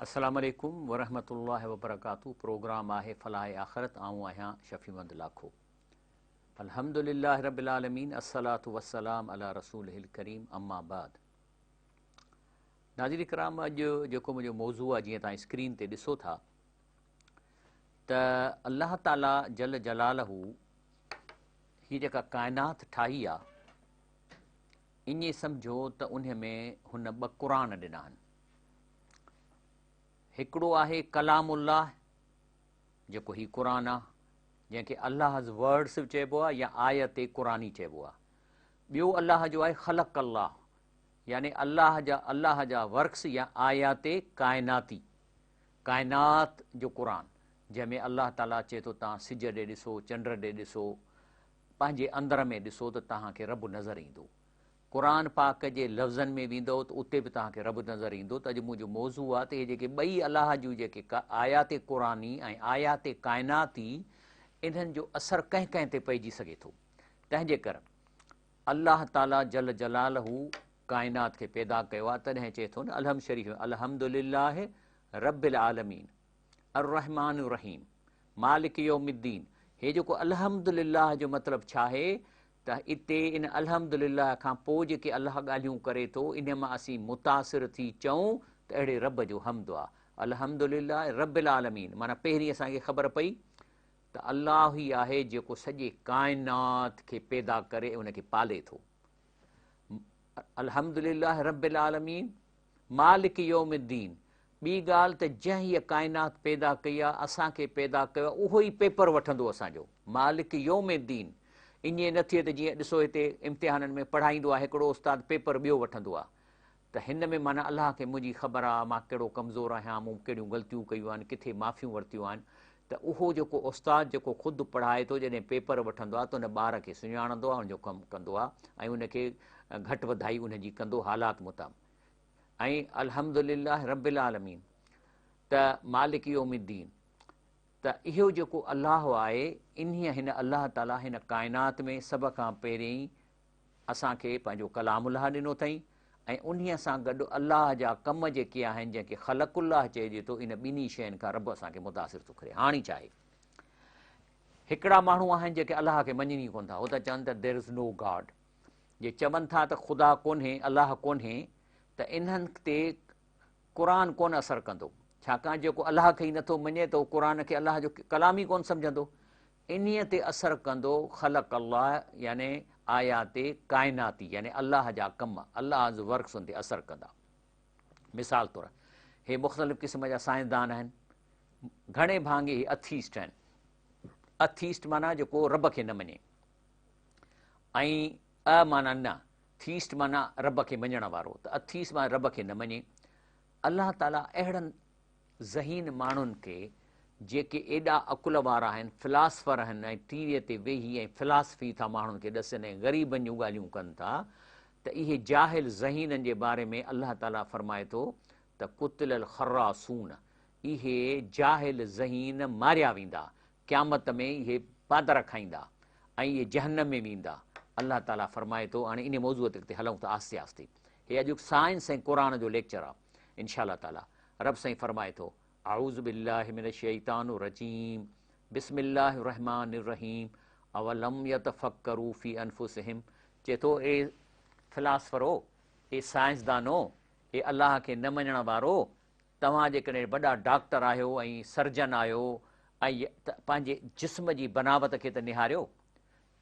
अस्सलाम वालेकुम वरहमतुल्लाहि वबरकातुहू। प्रोग्राम आहे फलाह आख़िरत। आऊं आहियां शफ़ीमंद लाखो। अल्हम्दुलिल्लाहि रब्बिल आलमीन, अस्सलातु वस्सलाम अला रसूलिहिल करीम, अम्मा बाद। नाज़रीन किराम, अॼु जेको मुंहिंजो मौज़ू आहे, जीअं तव्हां स्क्रीन ते ॾिसो था त अल्लाह ताला जल जलालहू हीअ जेका काइनात ठाही आहे, ईअं सम्झो त उन में हुन ॿ क़ुर ॾिना आहिनि। हिकिड़ो आहे कलामुल्लाह, जेको ही क़ुर आहे, जंहिंखे अल्लाह वर्ड्स बि चइबो आहे या आयत क़ुरानी चइबो आहे। ॿियो अल्लाह जो आहे ख़लक़ अल्लाह, यानी अल्लाह जा वर्क्स या आयात काइनाती, काइनात जो क़ुर, जंहिंमें अल्लाह ताला चए थो तव्हां सिज ॾे ॾिसो, चंड ॾे ॾिसो, पंहिंजे अंदर में ॾिसो त तव्हांखे रब नज़र ईंदो। क़ुर पाक जे लफ़्ज़नि में वेंदो त उते बि तव्हांखे रब नज़र ईंदो। त अॼु मुंहिंजो मौज़ू आहे त इहे जेके ॿई अलाह जूं जेके आयात क़ुरानी ऐं आयात काइनाती, इन्हनि जो असरु कंहिं कंहिं ते पइजी सघे थो। तंहिंजे करे अल्लाह ताला जल जलालहू काइनात खे पैदा कयो आहे। तॾहिं चए थो न अलहम शरीफ़, अल्हम्दुलिल्लाह रब्बिल आलमीन अर्रहमान रहीम मालिक यौमिद्दीन। हे जेको अल्हम्दुलिल्लाह जो मतिलबु छा आहे त इते इन अल्हम्दुलिल्लाह खां पोइ जेके अल्लाह ॻाल्हियूं करे थो, इन मां असीं मुतासिर थी चऊं त अहिड़े रब जो हम्द आहे। अल्हम्दुलिल्लाह रब्बिल आलमीन माना पहिरीं असांखे ख़बर पई त अल्लाह ई आहे जेको सॼे काइनात खे पैदा करे उनखे पाले थो। अल्हम्दुलिल्लाह रब्बिल आलमीन मालिक यौमिद्दीन। ॿी ॻाल्हि त जंहिं हीअ काइनात पैदा कई आहे, असांखे पैदा कयो आहे, उहो ई पेपर वठंदो असांजो, मालिक यौमिद्दीन। ईअं न थिए त जीअं ॾिसो हिते इम्तिहाननि में पढ़ाईंदो आहे हिकिड़ो उस्तादु, पेपर ॿियो वठंदो आहे। त हिन में माना अलाह खे मुंहिंजी ख़बर आहे, मां कहिड़ो कमज़ोर आहियां, मूं कहिड़ियूं ग़लतियूं कयूं आहिनि, किथे माफ़ियूं वरितियूं आहिनि। त उहो जेको उस्तादु जेको ख़ुदि पढ़ाए थो, जॾहिं पेपर वठंदो आहे त उन ॿार खे सुञाणंदो आहे, उनजो कमु कंदो आहे ऐं उनखे घटि वधाई उनजी कंदो हालात मुताबिक़। ऐं अल्हम्दुलिल्लाह रब्बिल आलमीन त मालिक यौमिद्दीन। त इहो जेको अल्लाह आहे, हिन अल्लाह ताला हिन काइनात में सभ खां पहिरीं असांखे पंहिंजो कलामुल्लाह ॾिनो अथई ऐं उन्हीअ सां गॾु अल्लाह जा कम जेके आहिनि, जंहिंखे ख़लक़ुल्लाह चइजे थो, इन ॿिन्ही शयुनि खां रब असांखे मुतासिर थो करे। हाणे छा आहे, हिकिड़ा माण्हू आहिनि जेके अल्लाह खे मञनि कोन था, हो त चवनि त देयर इज़ नो गॉड। जे चवनि था त ख़ुदा कोन्हे, अल्लाह कोन्हे, त इन्हनि ते क़ुर कोन असरु कंदो। छाकाणि जेको अल्लाह खे ई नथो मञे त उहो क़ुर खे अल्लाह जो कलाम ई कोन सम्झंदो। इन्हीअ ते असरु कंदो ख़लक़ अल्लाह, यानी आयात काइनाती, यानी अल्लाह जा कम, अल्लाह जो वर्क्स उन ते असरु कंदा। मिसाल तौरु हे मुख़्तलिफ़ क़िस्म जा साइंसदान आहिनि, घणे भाङे ही अथीस्ट आहिनि। अथीस्ट माना जेको रब खे न मञे, ऐं माना न, थीस्ट माना रब खे मञण वारो। त अथीस्ट माना रब खे न मञे। अल्लाह ताला अहिड़नि ज़हीन माण्हुनि खे जेके एॾा अकुल वारा आहिनि, फिलासफ़र आहिनि, ऐं टीवीअ ते वेही ऐं फिलासफ़ी था माण्हुनि खे ॾसनि ऐं ग़रीबनि जूं ॻाल्हियूं कनि था, त इहे जाहिल ज़हीननि जे बारे में अल्लाह ताला फरमाए थो त कुतिलल ख़र्रासून, इहे जाहिल ज़हीन मारिया वेंदा, क़यामत में इहे पादर खाईंदा ऐं इहे जहन्नम में वेंदा। अल्लाह ताला फरमाए थो। हाणे इन मौज़ूअ ते हलूं था आस्ते आस्ते। हे अॼु साइंस ऐं क़ुर जो लेक्चर आहे इंशा अल्लाह ताला। रब साईं फरमाए थो, आऊज़ु बिल्लाहि मिनश शैतानिर रजीम, बिस्मिल्लाहिर रहमानिर रहीम, अवलम यतफक्करू फी अनफुसिहिम। चए थो ए फिलासफ़रो, ए साइंसदानो, ए अल्लाह खे न मञण वारो, तव्हां जेकॾहिं वॾा डॉक्टर आहियो ऐं सर्जन आहियो ऐं पंहिंजे जिस्म जी बनावत खे त निहारियो।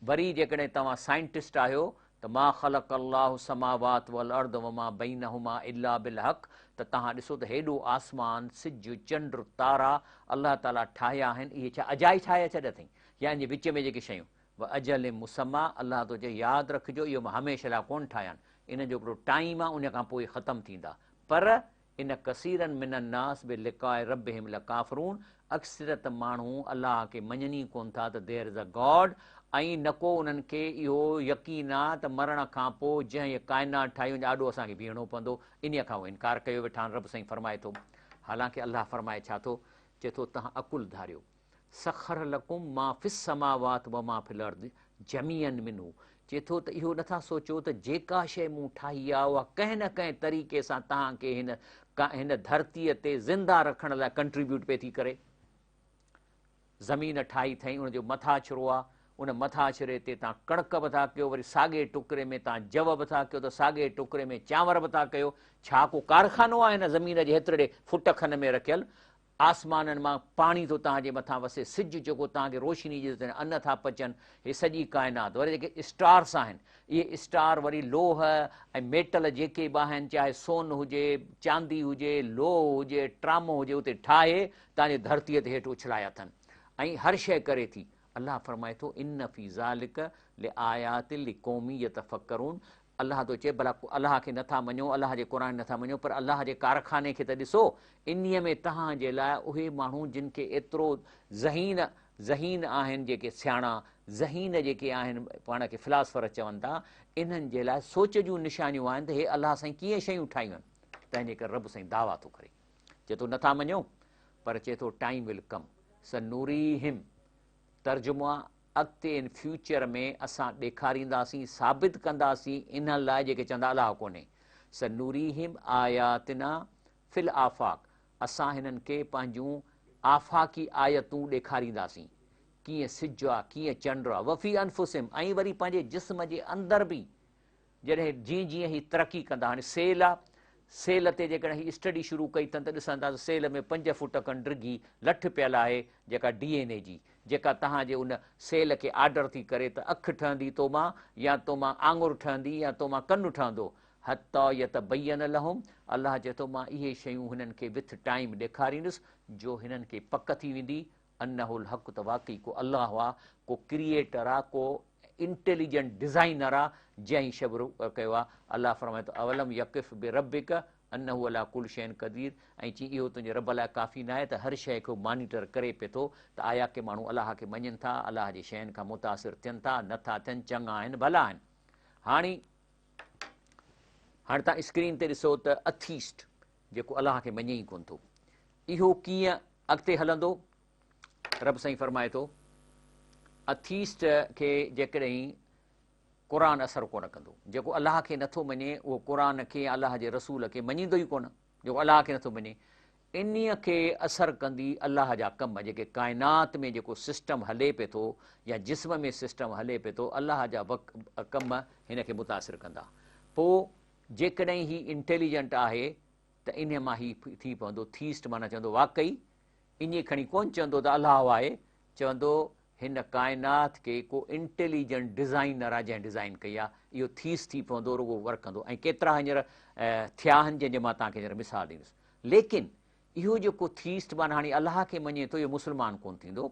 वरी जेकॾहिं तव्हां साइंटिस्ट आहियो त मा ख़लक़ अल्लाहु समावात वल अर्द वमा बैनहुमा इल्ला बिल हक़, त तव्हां ॾिसो त हेॾो आसमान, सिज, चंड, तारा अल्लाह ताला ठाहिया आहिनि। इहे छा अजाई ठाहिया छॾ अथई, या इन जे विच में जेके शयूं व अजल मुसमा, अल्लाह थो चए यादि रखिजो इहो मां हमेशह लाइ कोन ठाहिया आहिनि, इन जो हिकिड़ो टाइम आहे, उन खां पोइ ख़तमु थींदा। पर इन कसीरनि मिनन नास बि लिकाए रब्बिहिम लकाफ़िरून, अक्सरत माण्हू अल्लाह खे मञनि ई कोन था त देयर इज़ अ गॉड, ऐं न को उन्हनि खे इहो यकीन आहे त मरण खां पोइ जंहिं इहे काइनात ठाहियूं ॾाढो असांखे बीहणो पवंदो, इन खां उहो इनकार कयो वेठा आहिनि। रब साईं फरमाए थो, हालांकि अल्लाह फरमाए छा थो, चए थो तव्हां अकुल धारियो। सख़र लकुम मा फिस समावात व मा फिल अर्द जमीअन मिनहू। चए थो त इहो नथा सोचो त जेका शइ मूं ठाही आहे उहा कंहिं न कंहिं तरीक़े सां तव्हांखे हिन हिन धरतीअ ते ज़िंदा रखण लाइ कंट्रीब्यूट पई थी करे। ज़मीन ठाही अथई, उनजो मथाछिरो आहे, उन मथाछिरे ते तव्हां कणिक बि था कयो, वरी साॻे टुकड़े में तव्हां जव बि था कयो, त साॻे टुकड़े में चांवर बि था कयो। छा को कारखानो आहे हिन ज़मीन जे हेतिरे फुट खन में रखियल? आसमाननि मां पाणी थो तव्हांजे मथां वसे, सिजु जेको तव्हांखे रोशनी ॾिए, अन्न था पचनि, हे सॼी काइनात। वरी जेके स्टार्स आहिनि, इहे स्टार वरी लोह ऐं मेटल जेके बि आहिनि, चाहे सोन हुजे, चांदी हुजे, लोह हुजे, ट्रामो हुजे, उते ठाहे तव्हांजे धरतीअ ते हेठि उछलाया अथनि। ऐं हर शइ करे थी। अलाह फरमाए थो इन फी ज़ालिक लिआयात लिक़ौमी यतफ़क्करून। अलाह थो चए भला अलाह खे नथा मञो, अलाह जे क़ुर नथा मञो, पर अलाह जे कारखाने खे त ॾिसो। इन्हीअ में तव्हांजे लाइ उहे माण्हू जिन खे एतिरो ज़हीन आहिनि, जेके सियाणा ज़हीन जेके आहिनि, पाण खे फिलासफ़र चवनि था, इन्हनि जे लाइ सोच जूं निशानियूं आहिनि त हे अलाह साईं कीअं शयूं ठाहियूं आहिनि। तंहिंजे करे रब साईं दावा थो करे, चए थो नथा मञो, पर चए थो टाइम विल कम सनूरीहिम। तर्जुमो आहे अॻिते इन फ्यूचर में असां ॾेखारींदासीं, साबित कंदासीं इन लाइ जेके चवंदा अलाह कोन्हे। सनूरीहिम आयातिना फिल आफ़ाक, असां हिननि खे पंहिंजूं आफ़ाकी आयतूं ॾेखारींदासीं, कीअं सिज आहे, कीअं चंड आहे, वफ़ी अनफुसिम, ऐं वरी पंहिंजे जिस्म जे अंदरि बि जॾहिं जीअं जीअं ही तरक़ी कंदा। हाणे सेल आहे, सेल ते जेकॾहिं ही स्टडी शुरू कई अथनि त ॾिसंदा सेल में 5 फुट खनि डिघी लठ पियल आहे, जेका DNA जी, जेका तव्हांजे उन सेल खे आर्डर थी करे त अखि ठहंदी तो मां, या तो मां आङुर ठहंदी, या तो मां कनु ठहंदो। हता यतबय्यन लहुम, अलाह चए थो मां इहे शयूं हिननि खे विथ टाइम ॾेखारींदुसि, जो हिननि खे पक थी वेंदी अन्नहुल हक़, त वाक़ई को अलाह आहे, को क्रिएटर आहे, को इंटेलिजेंट डिज़ाइनर आहे, जंहिं शब कयो आहे। अलाह फरमाए थो अवलम यकिफ़ बिरब्बिक अन्नहु अला कुल शैइन क़दीर, ऐं चई इहो तुंहिंजे रब लाइ काफ़ी न आहे त हर शइ खे मॉनिटर करे पिए थो, त आया के माण्हू अलाह खे मञनि था, अलाह जे शयुनि खां मुतासिर थियनि था, नथा थियनि, चङा आहिनि, भला आहिनि। हाणे तव्हां स्क्रीन ते ॾिसो त अथीस्ट, जेको अलाह खे मञे ई कोन थो, इहो कीअं अॻिते हलंदो। रब साईं फरमाए थो अथीस्ट खे जेकॾहिं क़ुर असरु कोन कंदो, जेको अलाह खे नथो मञे उहो क़ुर खे, अलाह जे रसूल खे मञींदो ई कोन, जेको अलाह खे नथो मञे, इन्हीअ खे असरु कंदी अलाह जा कम, जेके काइनात में जेको सिस्टम हले पिए थो, या जिस्म में सिस्टम हले पिए थो, अलाह जा कम हिन खे मुतासिर कंदा। पोइ जेकॾहिं ही इंटेलिजेंट आहे त इन मां ही थी पवंदो थीस्ट, माना चवंदो वाक़ई इन खणी कोन चवंदो त अलाह आहे, चवंदो हिन काइनात खे को इंटेलिजेंट डिज़ाइनर आहे जंहिं डिज़ाइन कई आहे, इहो थीस थी पवंदो, रुगो वर्क कंदो। ऐं केतिरा हींअर थिया आहिनि जंहिंजे मां तव्हांखे हींअर मिसाल ॾींदुसि। लेकिन इहो जेको थीस्ट माना हाणे अलाह खे मञे थो, इहो मुस्लमान कोन थींदो।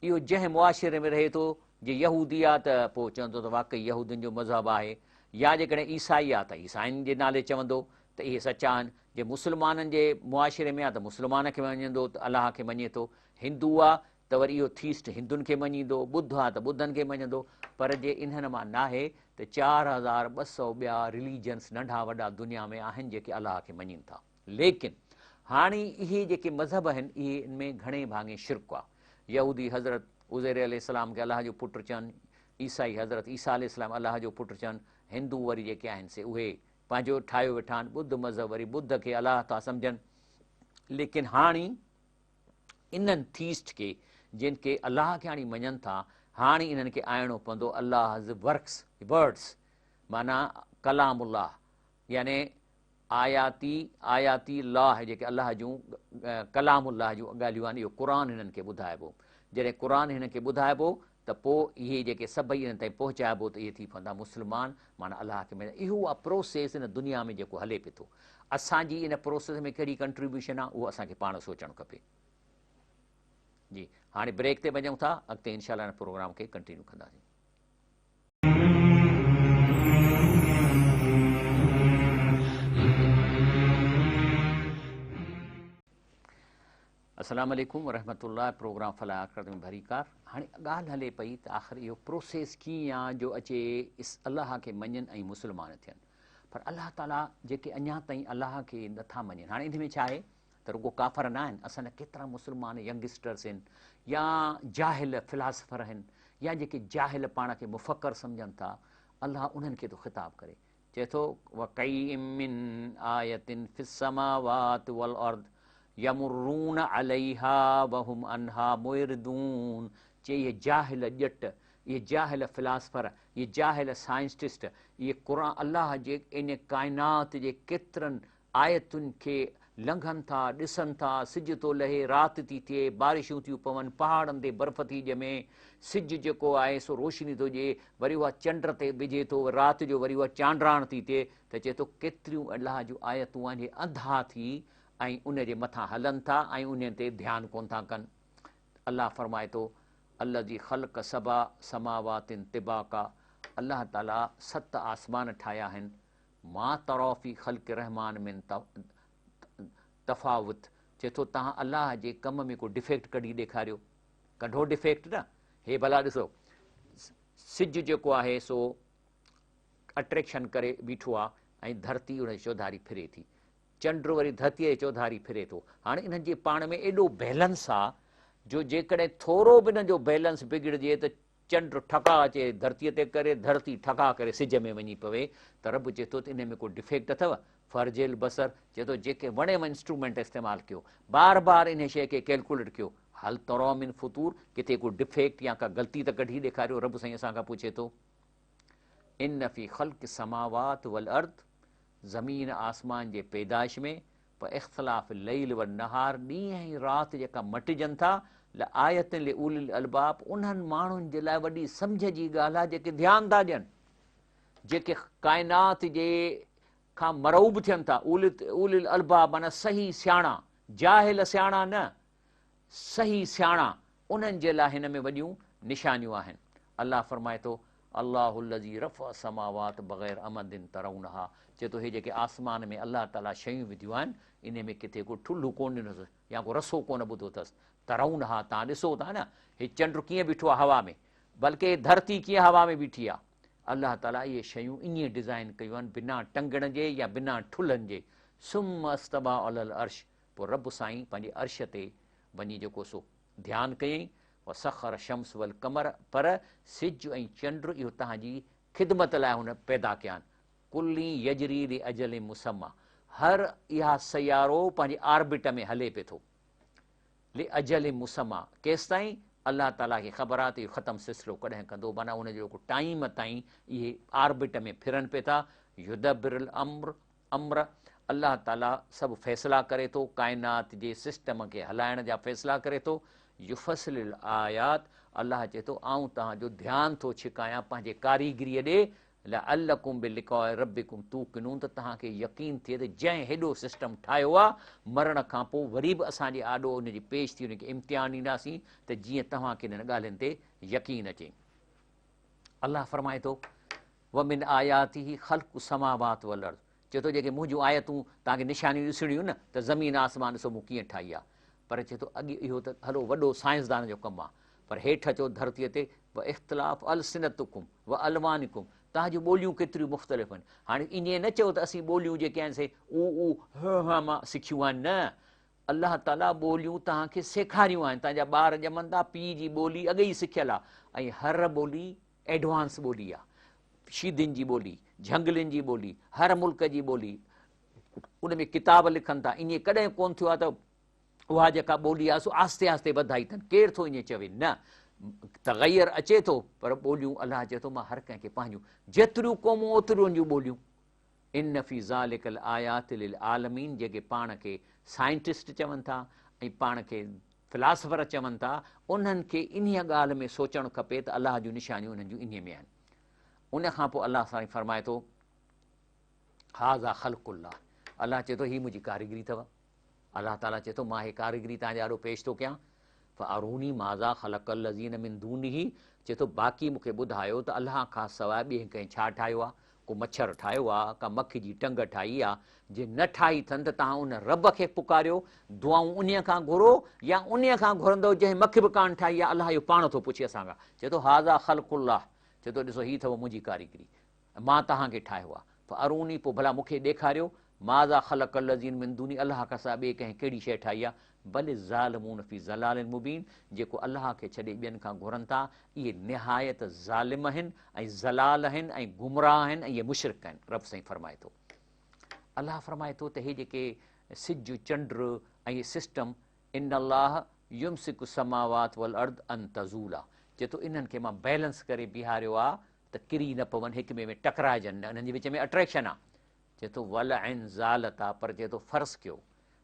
इहो जंहिं मुआशिरे में रहे थो, जे यहूदी आहे त पोइ चवंदो त वाक़ई यहूदियुनि जो मज़हब आहे, या जेकॾहिं ईसाई आहे त ईसाइनि जे नाले चवंदो त इहे सचा आहिनि, जे मुस्लमाननि जे मुआशिरे में आहे त मुस्लमान खे मञंदो, त अलाह खे मञे थो। हिंदू आहे त वरी इहो थीस्ट हिंदुनि खे मञींदो, ॿुध आहे त ॿुधनि खे मञंदो। पर जे इन्हनि मां नाहे त 4200 ॿिया रिलीजन्स नंढा वॾा दुनिया में आहिनि जेके अलाह खे मञनि था। लेकिन हाणे इहे जेके मज़हब आहिनि, इहे इन में घणे भाङे शिरक आहे। यहूदी हज़रत उज़ैर अलैहिस्सलाम खे अलाह जो पुटु चवनि, ईसाई हज़रत ईसा अलैहिस्सलाम अलाह जो पुटु चवनि, हिंदू वरी जेके आहिनि से उहे पंहिंजो ठाहियो वेठा आहिनि, ॿुध मज़हब वरी ॿुध खे अलाह था सम्झनि। लेकिन हाणे इन्हनि थीस्ट खे, जिन खे अलाह खे हाणे मञनि था, हाणे इन्हनि खे आणिणो पवंदो अलाह वर्क्स, वर्ड्स, माना कलामुल्लाह, यानी आयाती लाह, जेके अलाह जूं कलामुल्लाह जूं ॻाल्हियूं आहिनि, इहो क़ुर हिननि खे ॿुधाइबो। जॾहिं क़ुर हिननि खे ॿुधाइबो त पोइ इहे जेके सभई इन्हनि ताईं पहुचाइबो, त इहे थी पवंदा मुस्लमान, माना अलाह खे मञे। इहो आहे प्रोसेस हिन दुनिया में जेको हले पिए थो। असांजी इन प्रोसेस में कहिड़ी कंट्रीब्यूशन आहे, उहो असांखे पाण सोचणु खपे। जी हाणे ब्रेक ते वञूं था, अॻिते इनशाला हिन प्रोग्राम खे कंटिन्यू कंदासीं। अस्सलाम वालेकुम वरहमतुल्लाह। प्रोग्राम फलाह आख़िरत में भरीकार। हाणे ॻाल्हि हले पई त आख़िर इहो प्रोसेस कीअं आहे जो अचे अलाह खे मञनि ऐं मुस्लमान थियनि। पर अलाह ताला जेके अञा ताईं अलाह खे नथा मञनि, हाणे इन में छा आहे त रुगो काफ़र न आहिनि, असांजा केतिरा मुस्लमान यंगस्टर्स आहिनि, या जाहिल फिलासफ़र आहिनि, या जेके जाहिल पाण खे मुफ़क्कर सम्झनि था, अलाह उन्हनि खे थो ख़िताबु करे। चए थो वकई मिन आयतिन फिस समावात वल अर्द यमुरून अलैहा वहुम अनहा मुइरदून। चए ये जाहिल ॼट, ये जाहिल फिलासफर, ये जाहिल साइंटिस्ट, ये क़ुरान अल्लाह जे इन काइनात जे केतिरनि आयतुनि खे लंघनि था, ॾिसनि था। सिज थो लहे, राति थी थिए, बारिशूं थियूं पवनि, पहाड़नि ते बर्फ़ थी ॼमे, सिज जेको आहे सो रोशनी थो ॾिए, वरी उहा चंड ते विझे थो, राति जो वरी उहा चांड्राण थी थिए। त चए थो केतिरियूं अलाह जूं आयतूं आहिनि, अंधा थी ऐं उन जे मथां हलनि था ऐं उन ते ध्यानु कोन था कनि। अल्लाह फरमाए थो अल्लाह जी ख़ल्क़ सबा समावातिन तिबाका, अल्लाह ताला 7 आसमान ठाहिया आहिनि। मां तरौफ़ी ख़ल्क़ रहमान मिन तफ़ावत। चए थो तव्हां अल्लाह जे कम में को डिफेक्ट कढी ॾेखारियो, कढो डिफेक्ट न। हे भला ॾिसो, सिज जेको आहे सो अट्रैक्शन करे बीठो आहे ऐं धरती उन जी चौधारी फिरे थी, चंड वरी धरतीअ जे चौधारी फिरे थो। हाणे इन्हनि जे पाण में एॾो बैलेंस आहे जो जेकॾहिं थोरो बि इन्हनि जो बैलेंस बिगड़जे त चंड ठका अचे धरतीअ ते करे, धरती ठका करे सिज में वञी पवे। त रब चए थो त इन में को डिफेक्ट अथव? फर्जिल बसर। चए थो जेके वणेव इंस्ट्रूमेंट इस्तेमालु कयो, बार बार इन शइ खे कैलकुलेट कयो, हल तरो मिन फतूर, किथे को डिफेक्ट या का ग़लती त कढी ॾेखारियो। रब साईं असां खां पुछे थो इन फी ख़ल्क़ समावात वल अर्द, ज़मीन आसमान जे पैदाइश में, व इख़्तिलाफ़ लैल व नहार, ॾींहं ऐं राति जेका मटिजनि था, ल आयत ले उलिल अलबाब, उन्हनि माण्हुनि जे लाइ वॾी सम्झ जी ॻाल्हि आहे जेके ध्यानु था ॾियनि, जेके काइनात जे खां मरूब थियनि था। उलिल अलबाब माना सही सियाणा, जाहिल सियाणा न, सही सियाणा, उन्हनि जे लाइ हिन में वॾियूं निशानियूं आहिनि। अल्लाह फरमाए थो अल्लाहुल्लज़ी रफ़अ समावात बग़ैर अमदिन तरौनहा। चए थो हे जेके आसमान में अल्लाह ताला शयूं विधियूं आहिनि, इन में किथे को ठुल्लू कोन ॾिनोसि या को रसो कोन ॿुधो अथसि। तरौनहा, तव्हां ॾिसो था न, हे चंड कीअं बीठो आहे हवा में, बल्कि धरती कीअं हवा में बीठी आहे। अल्लाह ताला इहे शयूं ईअं डिज़ाइन कयूं आहिनि बिना टंगण जे या बिना ठुलनि जे। सुम अस्तबा अलल अर्श, पोइ रब साईं पंहिंजे अर्श ते वञी जेको सो ध्यानु कयईं। व सख़र शम्स वल कमर, पर सिज ऐं चंड इहो तव्हांजी ख़िदमत लाइ हुन पैदा कया आहिनि। कुल्ली यजरी ले अजल मुसम्मा, हर इहा सयारो पंहिंजे आर्बिट में हले पियो थो, ले अजल मुसम्मा, केसि ताईं अल्लाह ताला खे ख़बर आहे त इहो ख़तमु सिलसिलो कॾहिं कंदो, माना उनजो को टाइम ताईं इहे आर्बिट में फिरनि पिया था। युदब्बिरुल अम्र, अल्लाह ताला सभु फ़ैसिला करे थो, काइनात जे सिस्टम खे हलाइण जा फ़ैसिला करे थो। युफ़सिलुल आयात, अल्लाह चए थो आऊं तव्हांजो ध्यानु थो छिकायां पंहिंजे कारीगरीअ ॾे, लअल्लकुम बिलिक़ाइ रब्बिकुम तूक़िनून, त तव्हांखे यकीन थिए त जंहिं हेॾो सिस्टम ठाहियो आहे, मरण खां पोइ वरी बि असांजे आॾो उनजी पेश थी उनखे इम्तिहान ॾींदासीं, त जीअं तव्हांखे हिननि ॻाल्हियुनि ते यकीन अचे। अल्लाह फरमाए थो व मिन आयातिही ख़ल्क़ु समावात वल अर्द, चए थो जेके मुंहिंजूं आयतूं तव्हांखे निशानियूं ॾिसणियूं न, त ज़मीन आसमान ॾिसो मूं कीअं ठाही आहे। पर चए थो अॻु इहो त हलो वॾो साइंसदान जो कमु आहे, पर हेठि अचो धरतीअ ते, व इख़्तिलाफ़ अलसिनतुकुम व अलवानिकुम, तव्हांजूं ॿोलियूं केतिरियूं मुख़्तलिफ़ आहिनि। हाणे ईअं न चओ त असीं ॿोलियूं जेके आहिनि से मां सिखियूं आहिनि, न, अल्लाह ताला ॿोलियूं तव्हांखे सेखारियूं आहिनि। तव्हांजा ॿार ॼमनि था, पीउ जी ॿोली अॻे ई सिखियलु आहे, ऐं हर ॿोली एडवांस ॿोली आहे, शीदियुनि जी ॿोली, झंगलियुनि जी ॿोली, हर मुल्क जी ॿोली, उन में किताब लिखनि था। ईअं कॾहिं कोन्ह थियो आहे त उहा जेका ॿोली आहे सो आस्ते आस्ते वधाई अथनि, केरु थो ईअं चवे, न, तग़ैर अचे थो, पर ॿोलियूं अलाह चए थो मां हर कंहिंखे पंहिंजूं, जेतिरियूं क़ौमूं ओतिरियूं जूं ॿोलियूं। इन फी ज़ालिकल आयात लिल आलमीन, जेके पाण खे साइंटिस्ट चवनि था ऐं पाण खे फिलासफर चवनि था, उन्हनि खे इन्हीअ ॻाल्हि में सोचणु खपे त अलाह जूं निशानियूं उन्हनि जूं इन्हीअ में आहिनि। उन खां पोइ अलाह साईं फरमाए थो हाज़ा ख़ल्क़ुल्लाह, अलाह चए थो हीअ मुंहिंजी कारीगरी अथव। अलाह ताला चए थो मां हे कारीगरी तव्हांजे आॾो पेश थो कयां। फ़अरूनी माज़ा ख़लक़ल लज़ीन मिन दूनिही, चए थो बाक़ी मूंखे ॿुधायो त अलाह खां सवाइ ॿिए कंहिं छा ठाहियो आहे, को मच्छर ठाहियो आहे, का मखी जी टंग ठाही आहे। जे न ठाही अथनि त तव्हां उन रब खे पुकारियो, दुआऊं उन खां घुरो, या उन खां घुरंदो जंहिं मखी बि कान ठाही आहे, अलाह इहो पाण थो पुछे असां खां। चए थो हाज़ा ख़ल्क़ुल्लाह, चए थो ॾिसो हीअ अथव मुंहिंजी कारीगरी, मां तव्हांखे ठाहियो आहे। फ़अरूनी, पोइ भला मूंखे ॾेखारियो, माज़ा ख़लक़ल लज़ीन मिन दूनी, अलाह खां सवाइ ॿिए कंहिं कहिड़ी शइ ठाही आहे। बल ज़ालिमून फ़ी ज़लालिन मुबीन, जेको अलाह खे छॾे ॿियनि खां घुरनि था, इहे निहायत ज़ालिम आहिनि ऐं ज़लाल आहिनि ऐं गुमराह आहिनि ऐं इहे मुशरिक आहिनि। रब साईं फरमाए थो, अलाह फरमाए थो त हे जेके सिज चंड ऐं इहे सिस्टम, इन अलाह युमसिकु समावात वल अर्द अन तज़ूला, चए थो इन्हनि खे मां बैलेंस करे बीहारियो आहे त किरी न पवनि, हिक ॿिए में टकराइजनि न, इन्हनि जे विच में अट्रैक्शन आहे। चए थो वल ऐं ज़ालत आहे, पर चए थो फ़र्ज़ु कयो,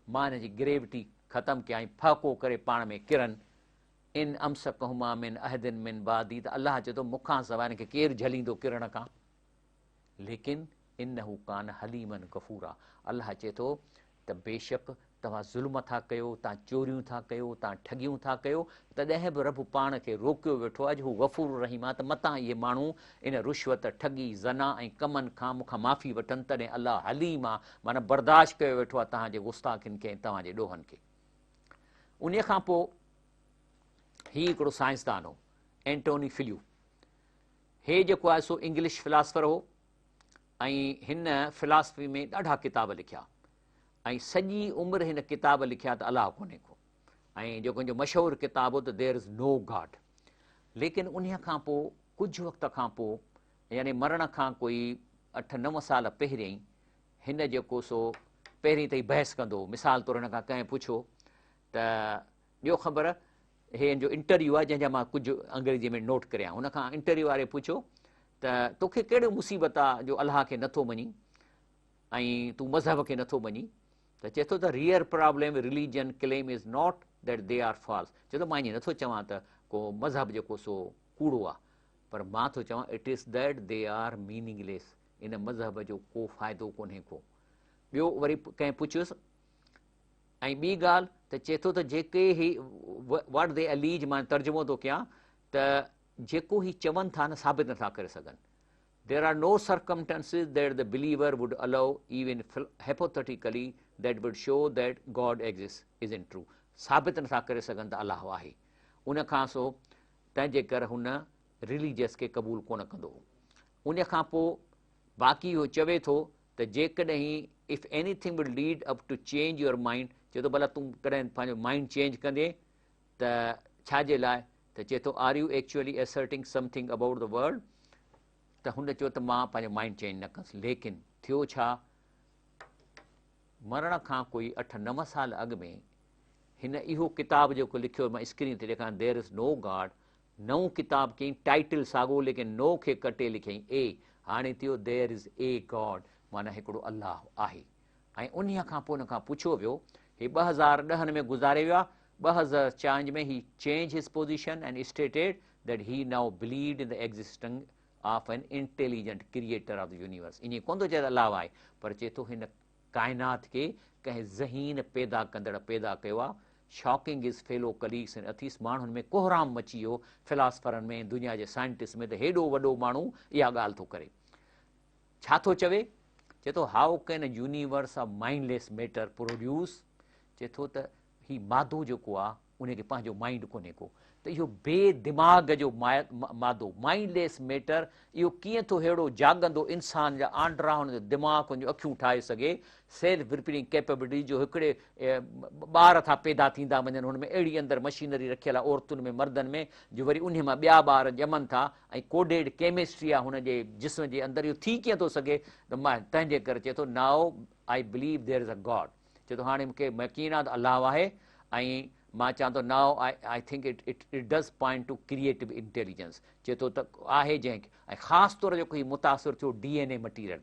मां हिन जी ग्रेविटी ख़तमु कयां, फ़ाक़ो करे पाण में किरनि। इन अमसकहुमा मिन अहदिन मिन बादी, त अलाह चए थो मूंखां सवाइ हिनखे केरु झलींदो किरण खां। लेकिन इन्नहू कान हलीमन गफ़ूरा, अलाह चए थो त बेशक तव्हां ज़ुल्म था कयो, तव्हां चोरियूं था कयो, तव्हां ठगियूं था कयो, तॾहिं बि रब पाण खे रोकियो वेठो आहे, हू गफ़ूर रहीम आहे, त मतां इहे माण्हू इन रुश्वत ठगी ज़ना ऐं कमनि खां मूंखां माफ़ी वठनि, तॾहिं अलाह हलीम आहे, माना बर्दाश्त कयो वेठो आहे तव्हांजे गुस्ताखिन खे ऐं तव्हांजे ॾोहनि खे। उन खां पोइ हीउ हिकिड़ो साइंसदान हो एंटोनी फिल्यू, हे जेको आहे सो इंग्लिश फिलासफर हो ऐं हिन फिलासफी में ॾाढा किताब लिखिया ऐं सॼी उमिरि हिन किताब लिखिया त अलाह कोन्हे को, ऐं जेको हिनजो मशहूरु किताब हो त देयर इज़ नो गॉड। लेकिन उन खां पोइ कुझु वक़्त खां पोइ, यानी मरण खां कोई 8-9 साल पहिरियों ई हिन जेको सो पहिरीं त ई बहस कंदो। मिसाल तौरु हिन खां कंहिं पुछो त ॿियो ख़बर, हे हिन जो इंटरव्यू आहे जंहिंजा मां कुझु अंग्रेजीअ में नोट करियां, हुन खां इंटरव्यू वारे पुछो त तोखे कहिड़ो मुसीबत आहे जो अलाह खे नथो मञी ऐं तूं मज़हब खे नथो मञी, त चए थो त real problem religion claim is not that they are false. चए थो मां ईअं नथो चवां त को मज़हब जेको सो कूड़ो आहे, पर मां थो चवां it is that they R meaningless, इन मज़हब जो को फ़ाइदो कोन्हे को। ॿियो वरी कंहिं पुछियुसि, ऐं ॿी ॻाल्हि त चए थो त जेके ही वट दे अलीज, मां तर्जुमो थो कयां, त जेको ही चवनि था न साबित नथा करे सघनि। There are no circumstances that the believer would allow, even hypothetically, that would show that God exists, isn't true. साबित नथा करे सघनि त अलाह आहे, उन खां सो तंहिंजे करे हुन रिलीजियस खे क़बूल कोन कंदो। उन खां पोइ बाक़ी इहो चवे थो त जेकॾहिं if anything will lead up to change your mind, चए थो भला तूं कॾहिं पंहिंजो माइंड चेंज कंदे त छाजे लाइ, त चए थो are you actually asserting something about the world, त हुन चयो त मां पंहिंजो माइंड चेंज न कंदुसि। लेकिन थियो छा, मरण खां कोई 8-9 साल अॻु में हिन इहो किताब जेको लिखियो, मां स्क्रीन ते ॾेखारियां, देयर इज़ नो गॉड, नओं किताब कयईं, टाइटल साॻियो लेकिन नो खे कटे लिखियईं ए, हाणे थियो देयर इज़ ए गॉड, माना हिकिड़ो अलाह आहे। ऐं उन खां पोइ हुन खां पुछियो वियो, हे 2010 में गुज़ारे वियो आहे, 2004 में ही चेंज हिज position and stated that he now believed in the existence of an intelligent creator of the universe. ईअं कोन थो चए अलाह आहे, पर चए थो हिन काइनात खे कंहिं ज़हीन पैदा कंदड़ पैदा कयो आहे। Shocking is fellow colleagues and atheists, माण्हुनि में कोहराम मची वियो, फिलासफरनि में, दुनिया जे साइंटिस्ट में, त हेॾो वॾो माण्हू इहा ॻाल्हि थो करे। छा थो चवे, चए थो how can a universe of mindless matter produce, चए थो त ही मादो जेको आहे उनखे पंहिंजो माइंड कोन्हे को, त इहो बेदिमाग़ जो मादो, माइंडलेस मैटर, इहो कीअं थो अहिड़ो जाॻंदो इंसान जा आंड्रा, हुनजो दिमाग़, हुनजूं अखियूं ठाहे सघे, सेल्फ रिपीटिंग कैपेबिलिटी जो हिकिड़े ॿार था पैदा थींदा वञनि, हुन में अहिड़ी अंदरि मशीनरी रखियल आहे औरतुनि में मर्दनि में, जो वरी उन मां ॿिया ॿार ॼमनि था, ऐं कोडेड केमिस्ट्री आहे हुनजे जिस्म जे अंदरि, इहो थी कीअं थो सघे, त मां तंहिंजे करे चए थो now I believe there is a god, चए थो हाणे मूंखे यकीन आहे त अलाह आहे, ऐं मां चवां थो now I think it does point to creative intelligence, चए थो त आहे जंहिंखे, ऐं ख़ासि तौर जेको ही मुतासिर थियो DNA मटीरियल।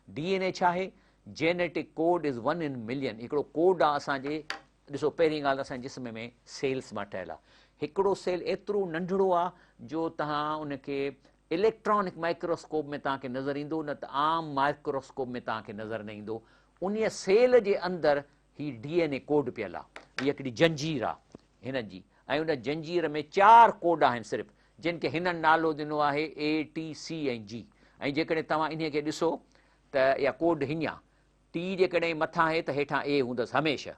DNA छा आहे, genetic code is 1 in million, हिकिड़ो कोड आहे असांजे, ॾिसो पहिरीं ॻाल्हि असांजे जिस्म में सेल्स मां ठहियल आहे, हिकिड़ो सेल एतिरो नंढिड़ो आहे जो तव्हां उनखे इलेक्ट्रॉनिक माइक्रोस्कोप में तव्हांखे नज़र ईंदो, न त आम माइक्रोस्कोप में तव्हांखे नज़र न ईंदो। उन सेल जे अंदरि ही DNA कोड पियल आहे, हीअ हिकिड़ी जंजीर आहे हिन जी, ऐं उन जंजीर में 4 कोड आहिनि सिर्फ़ु, जिन खे हिननि नालो ॾिनो आहे A T C ऐं G। ऐं जेकॾहिं तव्हां इन खे ॾिसो त इहा कोड हीअं आहे, T जेकॾहिं मथां आहे त हेठां A हूंदसि हमेशह,